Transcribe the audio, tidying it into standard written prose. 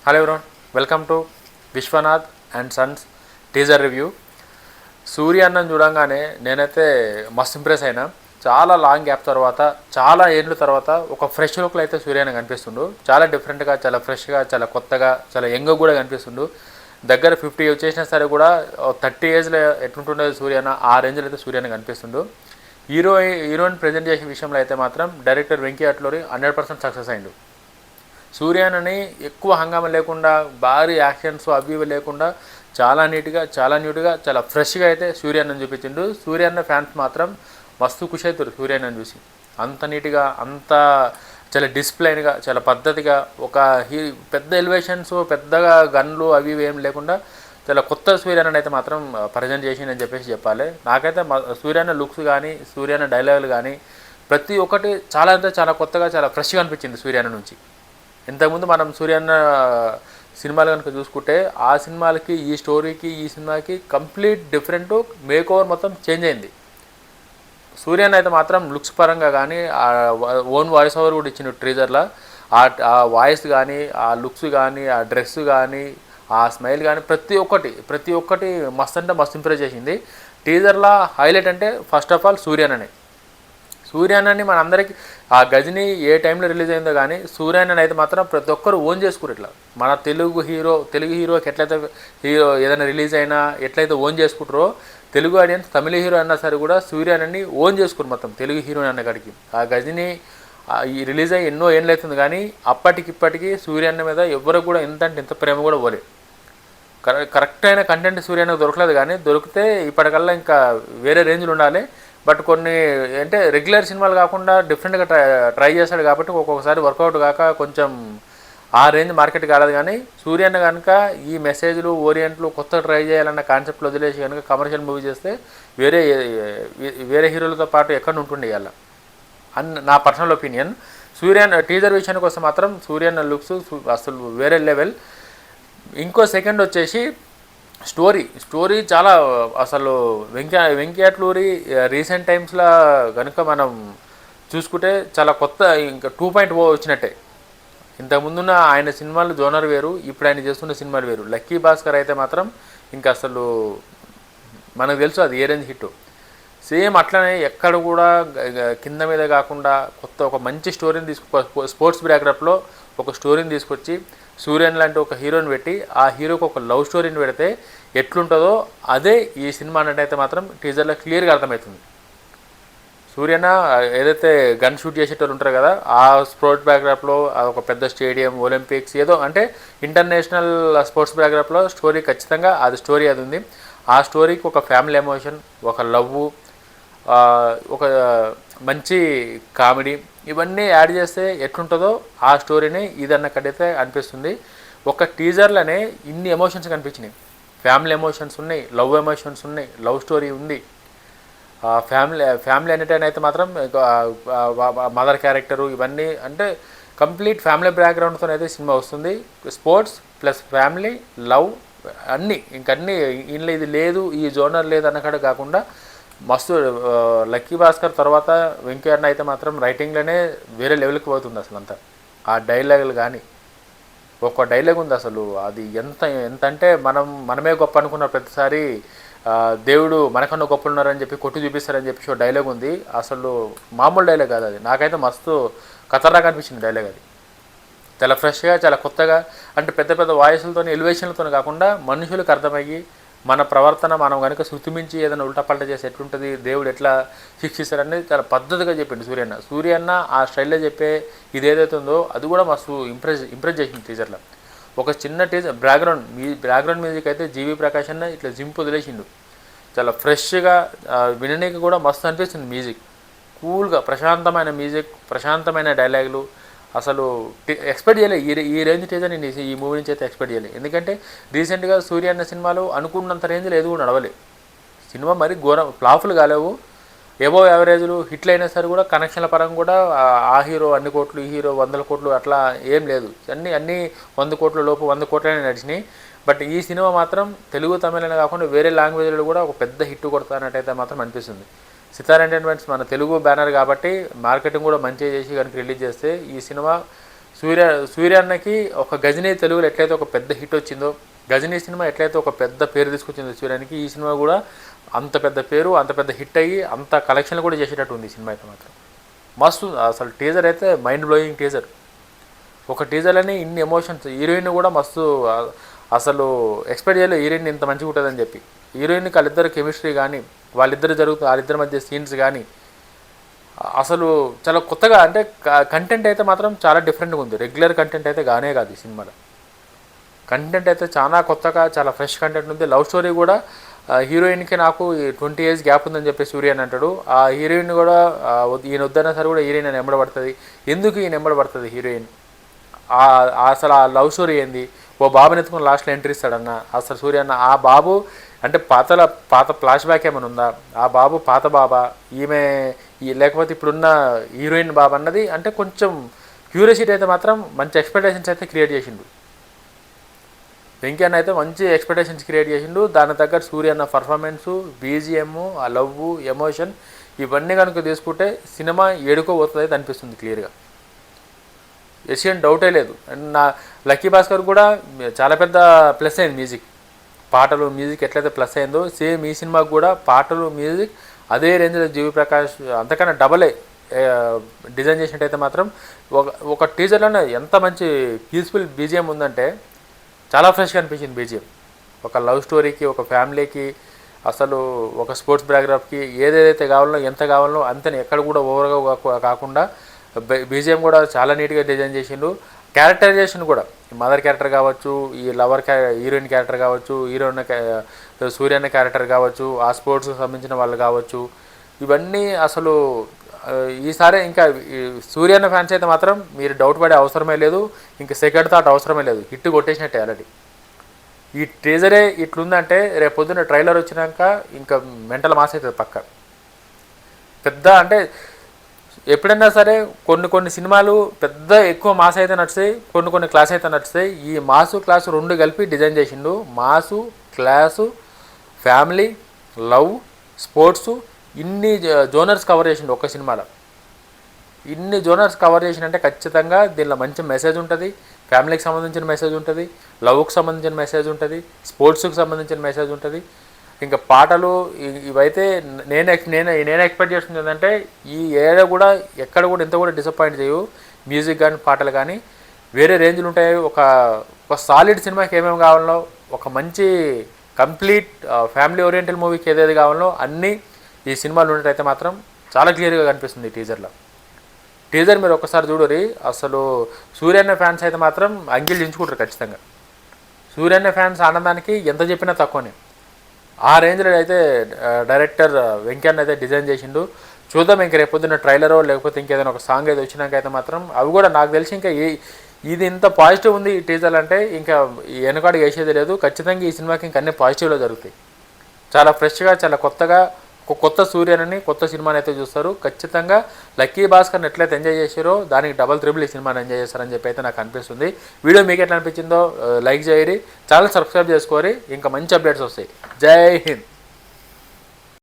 Hello everyone, welcome to Vishwanath and sons teaser review. Surya అన్నం చూడంగానే నేనైతే మస్తు ఇంప్రెస్ అయినా. చాలా లాంగ్ గ్యాప్ తర్వాత, చాలా ఏళ్ళ తర్వాత ఒక ఫ్రెష్ లుక్లో అయితే సూర్య అన్న కనిపిస్తుండు. చాలా డిఫరెంట్గా, చాలా ఫ్రెష్గా, చాలా కొత్తగా, చాలా యంగ్గా కూడా కనిపిస్తుండు. దగ్గర 50 వచ్చేసినా సరే కూడా 30 ఏజ్లో ఎట్లుంటుండేది సూర్య అన్న, ఆ రేంజ్లో అయితే సూర్య అన్న కనిపిస్తుండు. హీరోయిన్ ప్రజెంట్ చేసే విషయంలో అయితే మాత్రం డైరెక్టర్ వెంకీ అట్లూరి 100% సక్సెస్ అయిండు. సూర్యనని ఎక్కువ హంగామా లేకుండా, భారీ యాక్షన్స్ అవి ఇవి లేకుండా చాలా నీట్గా, చాలా న్యూట్గా, చాలా ఫ్రెష్గా అయితే సూర్యన్నని చూపించిండు. సూర్యన్న ఫ్యాన్స్ మాత్రం మస్తు ఖుషి అవుతారు సూర్యన్నని చూసి. అంత నీట్గా, అంత చాలా డిసిప్లైన్గా, చాలా పద్ధతిగా, ఒక పెద్ద ఎలివేషన్స్, పెద్దగా గన్లు అవి ఇవి ఏం లేకుండా చాలా కొత్త సూర్యన్నని అయితే మాత్రం ప్రజెంట్ చేసిందని చెప్పాలి. నాకైతే సూర్యన్న లుక్స్ కానీ, సూర్యన్న డైలాగులు కానీ ప్రతి ఒక్కటి చాలా అంటే చాలా కొత్తగా, చాలా ఫ్రెష్గా అనిపించింది సూర్యన్న నుంచి. ఇంతకుముందు మనం సూర్యన్న సినిమాలు కనుక చూసుకుంటే, ఆ సినిమాలకి ఈ స్టోరీకి ఈ సినిమాకి కంప్లీట్ డిఫరెంట్, మేక్ ఓవర్ మొత్తం చేంజ్ అయింది. సూర్యన్న అయితే మాత్రం లుక్స్ పరంగా కానీ, ఓన్ వాయిస్ ఓవర్ కూడా ఇచ్చిన ట్రీజర్లో, ఆ వాయిస్ కానీ, ఆ లుక్స్ కానీ, ఆ డ్రెస్ కానీ, ఆ స్మైల్ కానీ ప్రతి ఒక్కటి మస్తు అంటే మస్తు ఇంప్రెస్ చేసింది. టీజర్లో హైలైట్ అంటే ఫస్ట్ ఆఫ్ ఆల్ సూర్యన్నని మనందరికీ, ఆ గజని ఏ టైంలో రిలీజ్ అయిందో కానీ సూర్యన్నని అయితే మాత్రం ప్రతి ఒక్కరు ఓన్ చేసుకురు. ఇట్లా మన తెలుగు హీరోకి ఎట్లయితే ఏదైనా రిలీజ్ అయినా ఎట్లయితే ఓన్ చేసుకుంటారో, తెలుగు ఆడియన్స్ తమిళ హీరో అన్నా సరే కూడా సూర్యన్నని ఓన్ చేసుకురు మొత్తం తెలుగు హీరో అన్న కాడికి. ఆ గజని ఈ రిలీజ్ అయ్యి ఎన్నో ఏళ్ళు అవుతుంది కానీ అప్పటికిప్పటికీ సూర్యన్న మీద ఎవరికి కూడా ఎంత అంటే ఇంత ప్రేమ కూడా పోలే. కరెక్ట్ అయిన కంటెంట్ సూర్యన్నకు దొరకలేదు, కానీ దొరికితే ఇప్పటికల్లా ఇంకా వేరే రేంజ్లో ఉండాలి. బట్ కొన్ని అంటే రెగ్యులర్ సినిమాలు కాకుండా డిఫరెంట్గా ట్రై చేస్తాడు కాబట్టి ఒక్కొక్కసారి వర్కౌట్ కాక కొంచెం ఆ రేంజ్ మార్కెట్ కాలేదు. కానీ సూర్యన్న కనుక ఈ మెసేజ్లు, ఓరియంట్లు కొత్త ట్రై చేయాలన్న కాన్సెప్ట్లో వదిలేసి కనుక కమర్షియల్ మూవీ చేస్తే వేరే హీరోలతో పాటు ఎక్కడ ఉంటుండే ఇవాళ అని నా పర్సనల్ ఒపీనియన్. సూర్యన్న టీజర్ విషయానికి వస్తే మాత్రం సూర్యన్న లుక్స్ అసలు వేరే లెవెల్. ఇంకో సెకండ్ వచ్చేసి స్టోరీ చాలా అసలు వెంకీ అట్లూరి రీసెంట్ టైమ్స్లో కనుక మనం చూసుకుంటే చాలా కొత్త, ఇంకా 2.0 వచ్చినట్టే. ఇంతకుముందున్న ఆయన సినిమాలు జోనర్ వేరు, ఇప్పుడు ఆయన చేస్తున్న సినిమాలు వేరు. లక్కీ భాస్కర్ అయితే మాత్రం ఇంకా అసలు మనకు తెలుసు అది ఏ రేంజ్ హిట్. సేమ్ అట్లనే ఎక్కడ కూడా కింద మీద కాకుండా కొత్త ఒక మంచి స్టోరీని స్పోర్ట్స్ బ్యాక్డ్రాప్లో ఒక స్టోరీని తీసుకొచ్చి సూర్యన్ లాంటి ఒక హీరోని పెట్టి ఆ హీరోకి ఒక లవ్ స్టోరీని పెడితే ఎట్లుంటుందో అదే ఈ సినిమా అన్నట్టయితే మాత్రం టీజర్లో క్లియర్గా అర్థమవుతుంది. సూర్యన్న ఏదైతే గన్ షూట్ చేసేటోళ్ళు ఉంటారు కదా, ఆ స్పోర్ట్స్ బ్యాక్డ్రాప్లో ఒక పెద్ద స్టేడియం, ఒలింపిక్స్ ఏదో అంటే ఇంటర్నేషనల్ స్పోర్ట్స్ బ్యాక్డ్రాప్లో స్టోరీ ఖచ్చితంగా అది ఉంది. ఆ స్టోరీకి ఒక ఫ్యామిలీ ఎమోషన్, ఒక లవ్, ఒక మంచి కామెడీ ఇవన్నీ యాడ్ చేస్తే ఎట్లుంటుందో ఆ స్టోరీని ఇదన్నక్కడైతే అనిపిస్తుంది. ఒక టీజర్లోనే ఇన్ని ఎమోషన్స్ కనిపించినాయి. ఫ్యామిలీ ఎమోషన్స్ ఉన్నాయి, లవ్ ఎమోషన్స్ ఉన్నాయి, లవ్ స్టోరీ ఉంది. ఫ్యామిలీ ఎంటర్టైన్ అయితే మాత్రం మదర్ క్యారెక్టరు ఇవన్నీ అంటే కంప్లీట్ ఫ్యామిలీ బ్యాక్గ్రౌండ్తో అయితే సినిమా వస్తుంది. స్పోర్ట్స్ ప్లస్ ఫ్యామిలీ, లవ్ అన్నీ ఇంకన్నీ ఇంట్లో ఇది లేదు, ఈ జోనర్ లేదు అన్నకాడ కాకుండా మస్తు. లక్కీ భాస్కర్ తర్వాత వెంకీ అన్న అయితే మాత్రం రైటింగ్లోనే వేరే లెవెల్కి పోతుంది అసలు అంతా. ఆ డైలాగులు కానీ ఒక్క డైలాగ్ ఉంది అసలు, అది ఎంత అంటే మనమే గొప్ప అనుకున్న ప్రతిసారి దేవుడు మనకన్నా గొప్ప ఉన్నారని చెప్పి కొట్టు చూపిస్తారని చెప్పి డైలాగ్ ఉంది. అసలు మామూలు డైలాగ్ కాదు అది. నాకైతే మస్తు ఖతర్నాక్ అనిపించింది డైలాగ్ అది. చాలా ఫ్రెష్గా, చాలా కొత్తగా, అంటే పెద్ద పెద్ద వాయిస్లతో ఎలివేషన్లతో కాకుండా మనుషులకు అర్థమయ్యి మన ప్రవర్తన మనం కనుక శృతిమించి ఏదైనా ఉల్టాపల్ట చేసి ఎట్లుంటుంది, దేవుడు ఎట్లా శిక్షిస్తారనేది చాలా పద్ధతిగా చెప్పిండు సూర్యన్న. ఆ స్టైల్లో చెప్పే ఇదేదైతే ఉందో అది కూడా మస్తు ఇంప్రెస్ చేసింది టీజర్లో. ఒక చిన్న టీజర్ బ్యాక్గ్రౌండ్ మ్యూజిక్ అయితే జీవి ప్రకాష్ అన్న ఇట్లా జింపు వదిలేసిండు. చాలా ఫ్రెష్గా విననీకి కూడా మస్తు అనిపిస్తుంది. మ్యూజిక్ కూల్గా, ప్రశాంతమైన మ్యూజిక్, ప్రశాంతమైన డైలాగులు. అసలు ఎక్స్పెక్ట్ చేయలేదు ఈ రేంజ్ టీజర్ నేను ఈ మూవీ నుంచి అయితే ఎక్స్పెక్ట్ చేయలేదు. ఎందుకంటే రీసెంట్గా సూర్యన్న సినిమాలు అనుకున్నంత రేంజ్లో ఏది కూడా నడవలేదు. సినిమా మరి ఘోరం ఫ్లాపులు కాలేవు, ఏవో యావరేజ్లు హిట్లు అయినా సరే కూడా కనెక్షన్ల పరంగా కూడా ఆ హీరో అన్ని కోట్లు, ఈ హీరో 100 కోట్లు అట్లా ఏం లేదు. అన్నీ 100 కోట్ల లోపు 100 కోట్లనే నడిచినాయి. బట్ ఈ సినిమా మాత్రం తెలుగు, తమిళనే కాకుండా వేరే లాంగ్వేజ్లో కూడా ఒక పెద్ద హిట్ కొడతానట్టయితే మాత్రం అనిపిస్తుంది. సితార్ ఎంటర్టైన్మెంట్స్ మన తెలుగు బ్యానర్ కాబట్టి మార్కెటింగ్ కూడా మంచిగా చేసి కనుక రిలీజ్ చేస్తే ఈ సినిమా సూర్య సూర్య అన్నకి ఒక గజనీ తెలుగులో ఎట్లయితే ఒక పెద్ద హిట్ వచ్చిందో, గజనీ సినిమా ఎట్లయితే ఒక పెద్ద పేరు తీసుకొచ్చిందో సూర్యానికి, ఈ సినిమా కూడా అంత పెద్ద పేరు, అంత పెద్ద హిట్ అయ్యి అంత కలెక్షన్లు కూడా చేసేటట్టు ఉంది ఈ సినిమా అయితే మాత్రం. మస్తు అసలు టీజర్ అయితే మైండ్ బ్లోయింగ్ టీజర్. ఒక టీజర్లోనే ఇన్ని ఎమోషన్స్. హీరోయిన్ కూడా మస్తు అసలు ఎక్స్పెక్ట్ చేయలేదు హీరోయిన్ ఇంత మంచిగా ఉంటుందని చెప్పి. హీరోయిన్కి వాళ్ళిద్దరు కెమిస్ట్రీ కానీ, వాళ్ళిద్దరి మధ్య సీన్స్ కానీ అసలు చాలా కొత్తగా, అంటే కంటెంట్ అయితే మాత్రం చాలా డిఫరెంట్గా ఉంది. రెగ్యులర్ కంటెంట్ అయితే కానే కాదు ఈ సినిమాలో. కంటెంట్ అయితే చాలా కొత్తగా, చాలా ఫ్రెష్ కంటెంట్ ఉంది. లవ్ స్టోరీ కూడా హీరోయిన్కి నాకు 20 years గ్యాప్ ఉందని చెప్పి సూర్య అని అంటాడు. ఆ హీరోయిన్ కూడా ఈయన వద్దన్నా సరే కూడా హీరోయిన్ అని ఎంబడబడుతుంది. ఎందుకు ఈయన ఎంబడబడుతుంది హీరోయిన్? అసలు ఆ లవ్ స్టోరీ ఏంది? ఓ బాబుని ఎత్తుకుని లాస్ట్లో ఎంట్రీ ఇస్తాడన్న అసలు సూర్య అన్న. ఆ బాబు అంటే పాత ఫ్లాష్ బ్యాక్ ఏమైనా ఉందా? ఆ బాబు పాత బాబా, ఈమె లేకపోతే ఇప్పుడున్న హీరోయిన్ బాబా అన్నది అంటే కొంచెం క్యూరియాసిటీ అయితే మాత్రం మంచి ఎక్స్పెక్టేషన్స్ అయితే క్రియేట్ చేసిండు. వెంకీ అన్న అయితే మంచి ఎక్స్పెక్టేషన్స్ క్రియేట్ చేసిండు. దాని తగ్గట్టు సూర్య అన్న పర్ఫార్మెన్సు, బీజిఎమ్, ఆ లవ్, ఎమోషన్ ఇవన్నీ కనుక తీసుకుంటే సినిమా ఏడుకో పోతుంది అయితే అనిపిస్తుంది క్లియర్గా. ఎసియన్ డౌటే లేదు. అండ్ నా లక్కీ భాస్కర్ కూడా చాలా పెద్ద ప్లస్ అయింది మ్యూజిక్. పాటలు మ్యూజిక్ ఎట్లయితే ప్లస్ అయిందో సేమ్ ఈ సినిమాకు కూడా పాటలు మ్యూజిక్ అదే రేంజ్లో జీవి ప్రకాష్ అంతకన్నా డబలే డిజైన్ చేసినట్టయితే మాత్రం ఒక టీజర్లోనే ఎంత మంచి పీస్ఫుల్ బీజిఎం ఉందంటే చాలా ఫ్రెష్గా అనిపించింది బీజిఎం. ఒక లవ్ స్టోరీకి, ఒక ఫ్యామిలీకి, అసలు ఒక స్పోర్ట్స్ బ్యాక్గ్రాఫ్కి ఏదేదైతే కావాలో, ఎంత కావాలో అంతని ఎక్కడ కూడా ఓవర్గా కాకుండా బీజిఎం కూడా చాలా నీట్గా డిజైన్ చేసిండు. క్యారెక్టరైజేషన్ కూడా మదర్ క్యారెక్టర్ కావచ్చు, ఈ హీరోయిన్ క్యారెక్టర్ కావచ్చు, హీరోయిన్ సూర్యన్న క్యారెక్టర్ కావచ్చు, ఆ స్పోర్ట్స్కి సంబంధించిన వాళ్ళు కావచ్చు, ఇవన్నీ అసలు ఈసారి ఇంకా సూర్యన్న ఫ్యాన్స్ అయితే మాత్రం మీరు డౌట్ పడే అవసరమే లేదు. ఇంకా సెకండ్ థాట్ అవసరమే లేదు. హిట్ కొట్టేసినట్టే ఆల్రెడీ. ఈ టీజరే ఇట్లుందంటే రేపు పొద్దున్న ట్రైలర్ వచ్చినాక ఇంకా మెంటల్ మాస్ అవుతుంది పక్క. పెద్ద అంటే ఎప్పుడైనా సరే కొన్ని సినిమాలు పెద్ద ఎక్కువ మాస్ అయితే నడుస్తాయి, కొన్ని క్లాస్ అయితే నడుస్తాయి. ఈ మాసు క్లాసు రెండు కలిపి డిజైన్ చేసిండు. Mass, class, family, love, sports ఇన్ని జోనర్స్ కవర్ చేసిండు ఒక్క సినిమాలో. ఇన్ని జోనర్స్ కవర్ చేసినంటే ఖచ్చితంగా దీనిలో మంచి మెసేజ్ ఉంటుంది. ఫ్యామిలీకి సంబంధించిన మెసేజ్ ఉంటుంది, లవ్కి సంబంధించిన మెసేజ్ ఉంటుంది, స్పోర్ట్స్కి సంబంధించిన మెసేజ్ ఉంటుంది. ఇంకా పాటలు ఇవైతే నేను ఎక్స్పెక్ట్ చేస్తుంది ఏంటంటే ఈ ఏరియా కూడా ఎక్కడ కూడా ఇంత కూడా డిసప్పాయింట్ చేయవు. మ్యూజిక్ కానీ పాటలు కానీ వేరే రేంజ్లు ఉంటాయి. ఒక సాలిడ్ సినిమాకి ఏమేమి కావాలో, ఒక మంచి కంప్లీట్ ఫ్యామిలీ ఓరియంటెడ్ మూవీకి ఏదేది కావాలో అన్నీ ఈ సినిమాలు ఉన్నట్టయితే మాత్రం చాలా క్లియర్గా కనిపిస్తుంది ఈ టీజర్లో. టీజర్ మీరు ఒక్కసారి చూడరి. అసలు సూర్యన్న ఫ్యాన్స్ అయితే మాత్రం అంగిల్ దించుకుంటారు ఖచ్చితంగా. సూర్యన్న ఫ్యాన్స్ ఆనందానికి ఎంత చెప్పినా తక్కువనే. ఆ రేంజ్లో అయితే డైరెక్టర్ వెంకన్న అయితే డిజైన్ చేసిండు. చూద్దాం ఇంక రేపు పొద్దున్న ట్రైలరో లేకపోతే ఇంకేదైనా ఒక సాంగ్ అయితే వచ్చినాక అయితే మాత్రం అవి కూడా నాకు తెలిసి ఇంకా ఇది ఇంత పాజిటివ్ ఉంది ఈ టీజర్ అంటే ఇంకా వెనకాడు వేసేది లేదు. ఖచ్చితంగా ఈ సినిమాకి ఇంకా అన్ని పాజిటివ్లో జరుగుతాయి. చాలా ఫ్రెష్గా, చాలా కొత్తగా ఒక కొత్త సూర్యనని, కొత్త సినిమాని అయితే చూస్తారు. ఖచ్చితంగా లక్కీ భాస్కర్ని ఎట్లయితే ఎంజాయ్ చేశారో దానికి డబల్ త్రిబుల్ ఈ సినిమాని ఎంజాయ్ చేస్తారని చెప్పి అయితే నాకు అనిపిస్తుంది. వీడియో మీకు ఎట్లా అనిపించిందో లైక్ చేయరి, ఛానల్ సబ్స్క్రైబ్ చేసుకోరి. ఇంకా మంచి అప్డేట్స్ వస్తాయి. జై హింద్.